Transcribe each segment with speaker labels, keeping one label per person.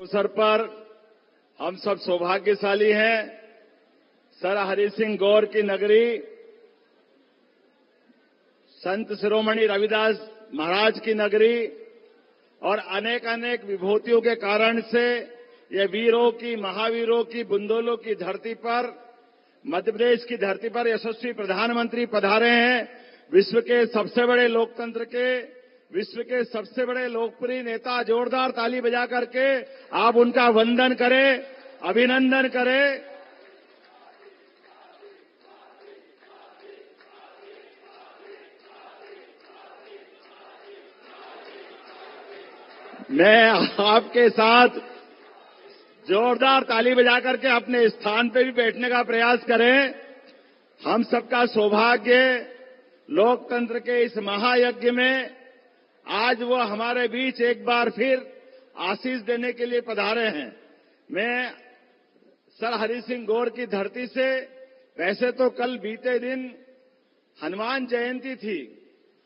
Speaker 1: अवसर पर हम सब सौभाग्यशाली हैं। सर हरि सिंह गौर की नगरी, संत शिरोमणि रविदास महाराज की नगरी और अनेक अनेक विभूतियों के कारण से ये वीरों की, महावीरों की, बुंदेलों की धरती पर, मध्य प्रदेश की धरती पर यशस्वी प्रधानमंत्री पधारे हैं। विश्व के सबसे बड़े लोकतंत्र के, विश्व के सबसे बड़े लोकप्रिय नेता, जोरदार ताली बजा करके आप उनका वंदन करें, अभिनंदन करें। मैं आपके साथ जोरदार ताली बजा करके अपने स्थान पे भी बैठने का प्रयास करें। हम सबका सौभाग्य, लोकतंत्र के इस महायज्ञ में आज वो हमारे बीच एक बार फिर आशीष देने के लिए पधारे हैं। मैं सर हरि सिंह गौर की धरती से, वैसे तो कल बीते दिन हनुमान जयंती थी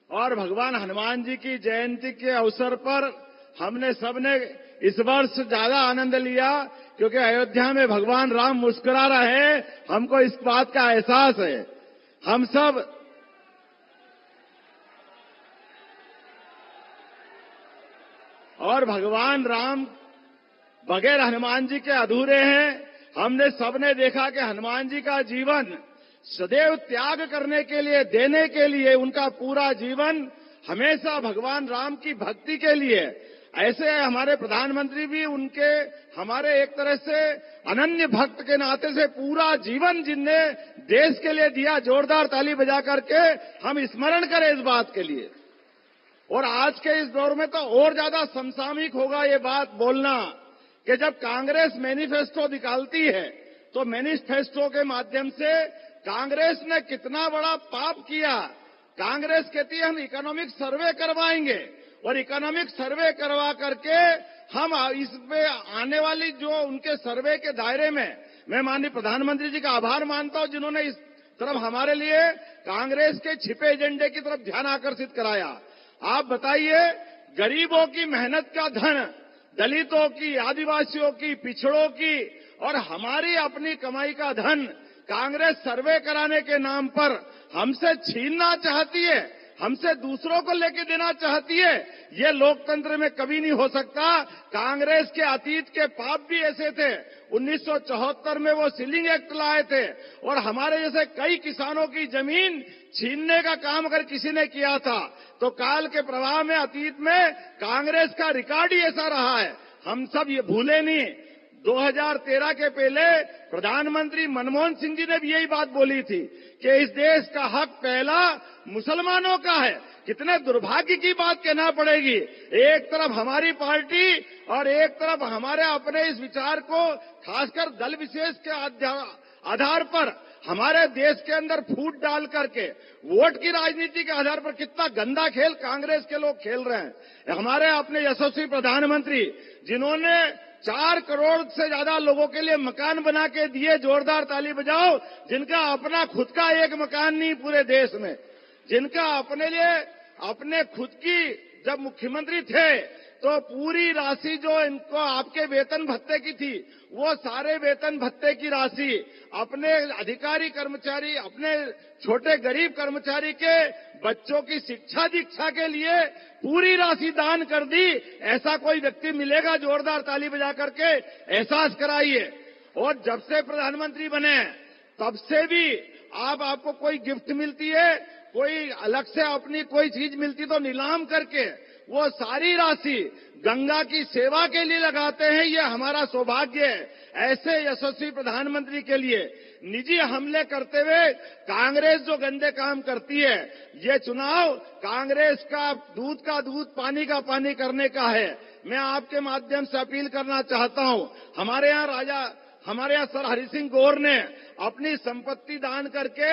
Speaker 1: और भगवान हनुमान जी की जयंती के अवसर पर हमने सबने इस वर्ष ज्यादा आनंद लिया, क्योंकि अयोध्या में भगवान राम मुस्कुरा रहे हैं। हमको इस बात का एहसास है। हम सब और भगवान राम बगैर हनुमान जी के अधूरे हैं। हमने सबने देखा कि हनुमान जी का जीवन सदैव त्याग करने के लिए, देने के लिए, उनका पूरा जीवन हमेशा भगवान राम की भक्ति के लिए। ऐसे हमारे प्रधानमंत्री भी उनके, हमारे एक तरह से अनन्य भक्त के नाते से पूरा जीवन जिनने देश के लिए दिया, जोरदार ताली बजा करके हम स्मरण करें इस बात के लिए। और आज के इस दौर में तो और ज्यादा समसामयिक होगा ये बात बोलना कि जब कांग्रेस मैनिफेस्टो निकालती है तो मैनिफेस्टो के माध्यम से कांग्रेस ने कितना बड़ा पाप किया। कांग्रेस कहती है हम इकोनॉमिक सर्वे करवाएंगे और इकोनॉमिक सर्वे करवा करके हम इसमें आने वाली जो उनके सर्वे के दायरे में, मैं माननीय प्रधानमंत्री जी का आभार मानता हूं जिन्होंने इस तरफ हमारे लिए कांग्रेस के छिपे एजेंडे की तरफ ध्यान आकर्षित कराया। आप बताइए, गरीबों की मेहनत का धन, दलितों की, आदिवासियों की, पिछड़ों की और हमारी अपनी कमाई का धन कांग्रेस सर्वे कराने के नाम पर हमसे छीनना चाहती है, हमसे दूसरों को लेके देना चाहती है। ये लोकतंत्र में कभी नहीं हो सकता। कांग्रेस के अतीत के पाप भी ऐसे थे। 1974 में वो सीलिंग एक्ट लाए थे और हमारे जैसे कई किसानों की जमीन छीनने का काम अगर किसी ने किया था तो काल के प्रवाह में, अतीत में कांग्रेस का रिकॉर्ड ही ऐसा रहा है। हम सब ये भूले नहीं। 2013 के पहले प्रधानमंत्री मनमोहन सिंह जी ने भी यही बात बोली थी कि इस देश का हक पहला मुसलमानों का है। कितने दुर्भाग्य की बात कहना पड़ेगी। एक तरफ हमारी पार्टी और एक तरफ हमारे अपने इस विचार को खासकर दल विशेष के आधार पर हमारे देश के अंदर फूट डाल करके वोट की राजनीति के आधार पर कितना गंदा खेल कांग्रेस के लोग खेल रहे हैं। हमारे अपने यशस्वी प्रधानमंत्री जिन्होंने 4 करोड़ से ज्यादा लोगों के लिए मकान बना के दिए, जोरदार ताली बजाओ। जिनका अपना खुद का एक मकान नहीं पूरे देश में, जिनका अपने लिए अपने खुद की, जब मुख्यमंत्री थे तो पूरी राशि जो इनको आपके वेतन भत्ते की थी, वो सारे वेतन भत्ते की राशि अपने अधिकारी कर्मचारी, अपने छोटे गरीब कर्मचारी के बच्चों की शिक्षा दीक्षा के लिए पूरी राशि दान कर दी। ऐसा कोई व्यक्ति मिलेगा? जोरदार ताली बजा करके एहसास कराइए। और जब से प्रधानमंत्री बने तब से भी आपको कोई गिफ्ट मिलती है, कोई अलग से अपनी कोई चीज मिलती तो नीलाम करके वो सारी राशि गंगा की सेवा के लिए लगाते हैं। ये हमारा सौभाग्य है। ऐसे यशस्वी प्रधानमंत्री के लिए निजी हमले करते हुए कांग्रेस जो गंदे काम करती है, ये चुनाव कांग्रेस का दूध पानी का पानी करने का है। मैं आपके माध्यम से अपील करना चाहता हूं, हमारे यहाँ सर हरि सिंह गौर ने अपनी संपत्ति दान करके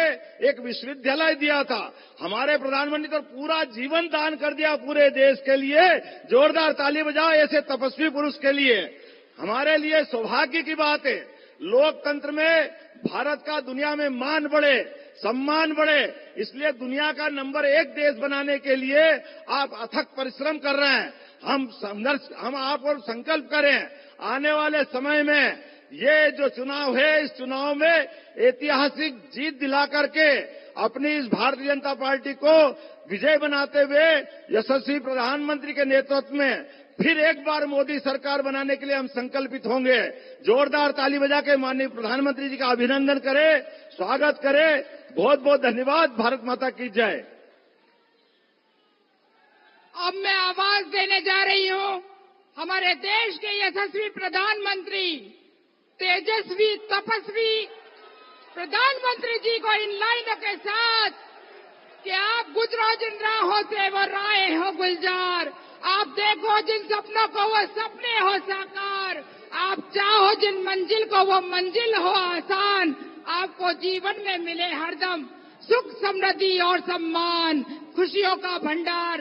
Speaker 1: एक विश्वविद्यालय दिया था। हमारे प्रधानमंत्री तो पूरा जीवन दान कर दिया पूरे देश के लिए। जोरदार ताली बजाओ ऐसे तपस्वी पुरुष के लिए। हमारे लिए सौभाग्य की बात है, लोकतंत्र में भारत का दुनिया में मान बढ़े, सम्मान बढ़े, इसलिए दुनिया का नंबर 1 देश बनाने के लिए आप अथक परिश्रम कर रहे हैं। हम आप और संकल्प करें, आने वाले समय में ये जो चुनाव है, इस चुनाव में ऐतिहासिक जीत दिला करके अपनी इस भारतीय जनता पार्टी को विजय बनाते हुए यशस्वी प्रधानमंत्री के नेतृत्व में फिर एक बार मोदी सरकार बनाने के लिए हम संकल्पित होंगे। जोरदार ताली बजा के माननीय प्रधानमंत्री जी का अभिनंदन करें, स्वागत करें। बहुत बहुत धन्यवाद। भारत माता की जय।
Speaker 2: अब मैं आवाज देने जा रही हूं हमारे देश के यशस्वी प्रधानमंत्री, तेजस्वी तपस्वी प्रधानमंत्री जी को इन लाइनों के साथ कि आप गुजरो जिन राहों से वो राहें हो गुलजार, आप देखो जिन सपनों को वो सपने हो साकार, आप चाहो जिन मंजिल को वो मंजिल हो आसान, आपको जीवन में मिले हरदम सुख समृद्धि और सम्मान, खुशियों का भंडार।